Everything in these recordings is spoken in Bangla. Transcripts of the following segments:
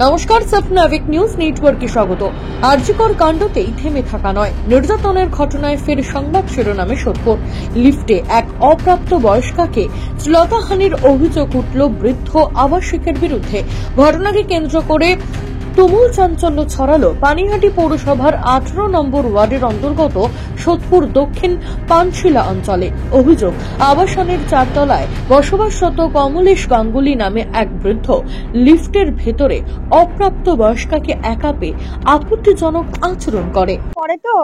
নমস্কার, সাপনাভিক নিউজ নেটওয়ার্কে স্বাগত। আরজিকর কাণ্ডতেই থেমে থাকা নয়, নির্যাতনের ঘটনায় ফের সংবাদ শিরোনামে সোদপুর। লিফটে এক অপ্রাপ্ত বয়স্কাকে শ্লীলতাহানির অভিযোগ উঠল বৃদ্ধ আবাসিকের বিরুদ্ধে। ঘটনাকে কেন্দ্র করে তুমুল চাঞ্চল্য ছড়ালো পানিহাটি পৌরসভার 18 নম্বর ওয়ার্ডের অন্তর্গত সোদপুর দক্ষিণ পানশিলা অঞ্চলে। অভিযোগ, আবাসনের 4 তলায় বসবাসরত কমলেশ গাঙ্গুলি নামে এক বৃদ্ধ লিফটের ভেতরে অপ্রাপ্ত বয়স্কাকে একা পেয়ে আপত্তিজনক আচরণ করে। তো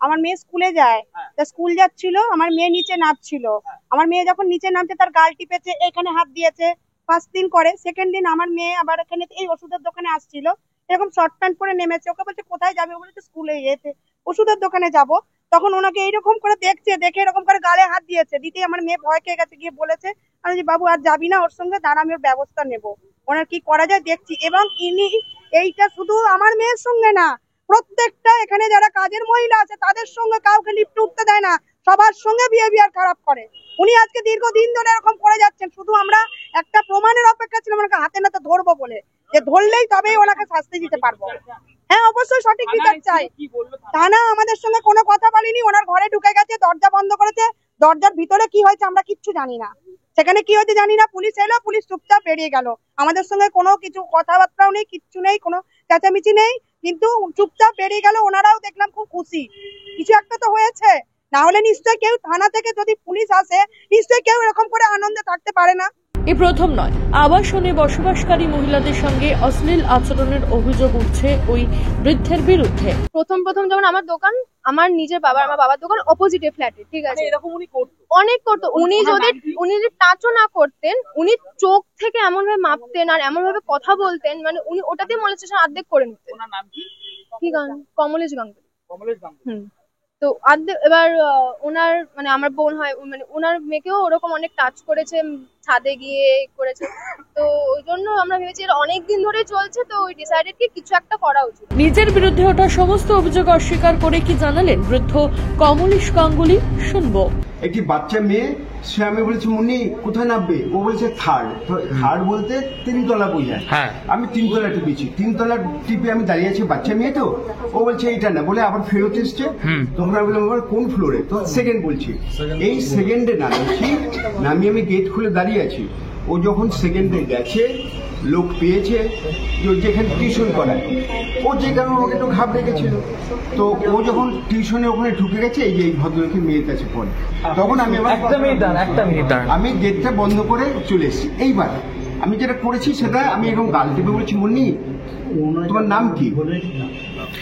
আমার মেয়ে স্কুলে যায়, তা স্কুল যাচ্ছিল, আমার মেয়ে নিচে নামছিল। আমার মেয়ে যখন নিচে নামছে তার গাল টিপেছে, এখানে হাত দিয়েছে। 5 দিন করে সেকেন্ড দিন আমার মেয়ে আবার এখানে এই ওষুধের দোকানে আসছিল, এরকম শর্ট প্যান্ট পরে নেমেছে। ওকে বলছে কোথায় যাবে, ও বলছে স্কুলে যেতে, ওষুধের দোকানে যাব। তখন ওনাকে এইরকম করে দেখছে, দেখে এরকম করে গালে হাত দিয়েছে। দিতে আমার মেয়ে ভয় খেয়ে গেছে, গিয়ে বলেছে আমি যে বাবু আর যাবি না ওর সঙ্গে, দাঁড়া আমি ওর ব্যবস্থা নেব, ওনার কি করা যায় দেখছি। এবং ইনি এইটা শুধু আমার মেয়ের সঙ্গে না, প্রত্যেকটা এখানে যারা কাজের মহিলা আছে তাদের সঙ্গে কাউকে লিফটে উঠতে দেয় না, সবার সঙ্গে বিহেভিয়ার খারাপ করে। উনি আজকে দীর্ঘদিন ধরে এরকম করে যাচ্ছেন। শুধু আমরা একটা প্রমাণের অপেক্ষা ছিলাম, ওনাকে হাতে নাতে ধরবো বলে, যে ধরলেই তবেই ওনাকে শাস্তি দিতে পারবো। হ্যাঁ, অবশ্যই সঠিক বিচার চাই। থানা আমাদের সঙ্গে কোনো কথা বলেনি, ওনার ঘরে ঢুকে গেছে, দরজা বন্ধ করেছে। দরজার ভিতরে কি হয়েছে আমরা কিচ্ছু জানি না, সেখানে কি হয়েছে জানি না। পুলিশ এলো, পুলিশ চুপচাপ বেরিয়ে গেল। আমাদের সঙ্গে কোনো কিছু কথাবার্তাও নেই, কিচ্ছু নেই, কোনো চেঁচামেচি নেই, কিন্তু চুপচাপ বেরিয়ে গেল। ওনারাও দেখলাম খুব খুশি, কিছু একটা তো হয়েছে। না হলে নিশ্চয়ই কেউ থানা থেকে যদি পুলিশ আসে, নিশ্চয়ই কেউ এরকম করে আনন্দে থাকতে পারে না। এ প্রথম নয়, আবাসনে বসবাসকারী মহিলাদের সঙ্গে অশ্লীল আচরণের অভিযোগ উঠছে ওই বৃদ্ধের বিরুদ্ধে। প্রথম যখন আমার দোকান, আমার নিজের আমার বাবার দোকান অপোজিটে ফ্ল্যাটে, ঠিক আছে, এরকম উনি করতো, অনেক করতো। উনি যদি টাচও না করতেন, উনি চোখ থেকে এমন ভাবে মাপতেন আর এমন ভাবে কথা বলতেন, মানে উনি ওটাতে মলেস্টেশন অর্ধেক করে নিতেন। ওনার নাম কি? কমলেশ গাঙ্গুলি। তো এবার ওনার মানে আমার বোন হয়, মানে ওনার মেয়েকেও ওরকম অনেক টাচ করেছে, ছাদে গিয়ে করেছে। তো ওই জন্য আমরা ভেবেছি অনেকদিন ধরে চলছে, তো ওই ডিসাইডেড কি কিছু একটা করা উচিত। নিজের বিরুদ্ধে ওঠা সমস্ত অভিযোগ অস্বীকার করে কি জানালেন বৃদ্ধ কমলেশ গাঙ্গুলি, শুনবো। একটি বাচ্চা মেয়ে, সে আমি বলেছি মুন্নি কোথায় নামবে, ও বলেছে থার্ড বলতে 3 তলা বোঝায়। আমি 3 তলা টিপেছি, 3 তলা টিপে আমি দাঁড়িয়ে আছি, বাচ্চা মেয়ে তো, ও বলছে এইটা না, বলে আবার ফেরত এসছে। তখন আমি বললাম কোন ফ্লোরে, তো সেকেন্ড বলছি। এই সেকেন্ডে নামিয়ে আমি গেট খুলে দাঁড়িয়ে আছি। ও যখন সেকেন্ডে গেছে, লোক পেয়েছে যেখানে টিউশন করায়, ও যে কারণে ওকে একটু ঘাবড়ে গেছিল। তো ও যখন টিউশনে ওখানে ঢুকে গেছে, এই যে এই ভদ্রলোকের মেয়ের কাছে পড়ে, তখন আমি আমি গেটটা বন্ধ করে চলে এসেছি। এইবার আমি যেটা করেছি সেটা আমি এরকম গাল টিপে বলেছি মুন্নি তোমার নাম কি,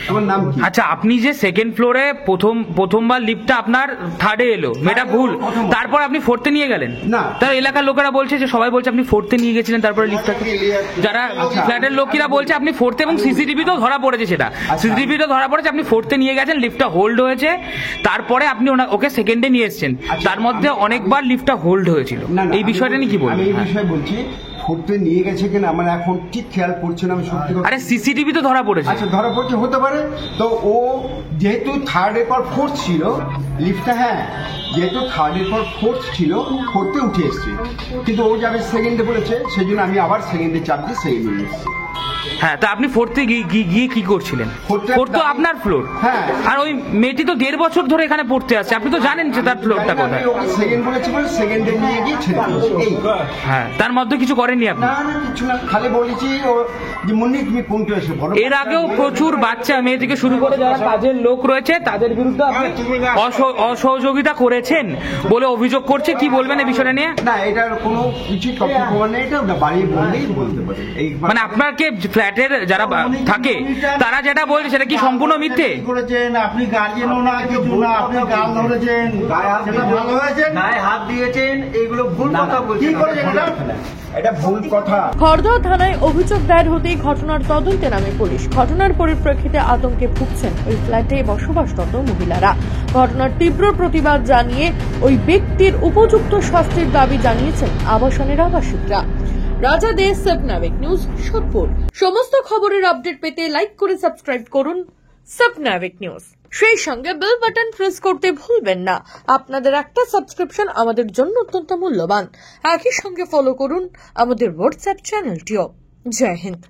তোমার নাম কি? আচ্ছা, আপনি যে সেকেন্ড ফ্লোরে প্রথমবার লিফটটা আপনার থার্ডে এলো, মেয়েটা ভুল, তারপর আপনি ফোর্থে নিয়ে গেলেন না? তার এলাকার লোকেরা বলছে যে সবাই বলছে আপনি ফোর্থে নিয়ে গেছিলেন, তারপরে লিফটটাকে যারা ফ্ল্যাটের লোকেরা বলছে আপনি ফোর্থে, এবং সিসিটিভি তো ধরা পড়েছে, সেটা সিসিটিভি তো ধরা পড়েছে, আপনি ফোর্থে নিয়ে গেছেন, লিফটটা হোল্ড হয়েছে, তারপরে আপনি ওকে সেকেন্ডে নিয়ে এসেছেন। তার মধ্যে অনেকবার লিফটটা হোল্ড হয়েছিল, এই বিষয়টা নিয়ে কি বলবেন? আমি এই বিষয়ে বলছি, ফোর্থে নিয়ে গেছে কিনা আমার এখন ঠিক খেয়াল পড়ছে না, আমি সত্যি কথা। আরে সিসিটিভি তো ধরা পড়েছে। আচ্ছা, ধরা পড়ছে, হতে পারে। তো ও যেহেতু থার্ডের পর ফোর্থ ছিল লিফটটা, হ্যাঁ যেহেতু থার্ডের পর ফোর্থ ছিল, ফোর্থে উঠে এসছে, কিন্তু ও যাবে সেকেন্ডে বলেছে, সেই জন্য আমি আবার সেকেন্ডে চাপ দিয়ে সেকেন্ডে এসেছি। হ্যাঁ, তা আপনি ফোর্থে গিয়ে কি করছিলেন? ফোর্থ তো আপনার ফ্লোর। হ্যাঁ, আর ওই মেয়েটি তো 1.5 বছর ধরে এখানে পড়তে আসছে, আপনি তো জানেন যে তার ফ্লোরটা কোথায়। সেকেন্ড বলেছি বলে সেকেন্ডে নিয়ে গিয়ে ছেড়ে দিয়েছি। হ্যাঁ, তার মধ্যে কিছু করেননি আপনি? না, কিছু না, খালি বলেছি যে মুন্নি তুমি কোনটা এসে বলো। এর আগেও প্রচুর বাচ্চা মেয়ে থেকে শুরু করে যারা কাজের লোক রয়েছে তাদের বিরুদ্ধে আপনি অসহযোগিতা করেছেন বলে অভিযোগ করছে, কি বলবেন এই বিষয়টা নিয়ে? না, এটার কোনো কিছু তথ্য প্রমাণ নেই, এটা বাড়িয়ে বললেই বলতে পারে। মানে আপনাকে ফ্ল্যাটের যারা থাকে তারা যেটা বলছে সেটা কি সম্পূর্ণ মিথ্যে? আপনি গার্জিয়ানও না, কিছু না, আপনি গাল ধরেছেন, ভালো হয়েছেন, গায়ে হাত দিয়েছেন, এইগুলো ভুল কথা বলছেন। এটা ভুল কথা। খড়দহ থানায় অভিযোগ দায়ের হতেই ঘটনার তদন্তে নামে পুলিশ। ঘটনার পরিপ্রেক্ষিতে আতঙ্কে ভুগছেন ওই ফ্ল্যাটে বসবাসরত মহিলারা। ঘটনার তীব্র প্রতিবাদ জানিয়ে ওই ব্যক্তির উপযুক্ত শাস্তির দাবি জানিয়েছেন আবাসনের আবাসিকরা। রাজা দে, সাপনাভিক নিউজ, সোদপুর। সমস্ত খবরের আপডেট পেতে লাইক করে সাবস্ক্রাইব করুন সাপনাভিক নিউজ। সেই সঙ্গে বেল বাটন প্রেস করতে ভুলবেন না। আপনাদের একটা সাবস্ক্রিপশন আমাদের জন্য অত্যন্ত মূল্যবান। একই সঙ্গে ফলো করুন আমাদের হোয়াটসঅ্যাপ চ্যানেলটিও। জয় হিন্দ।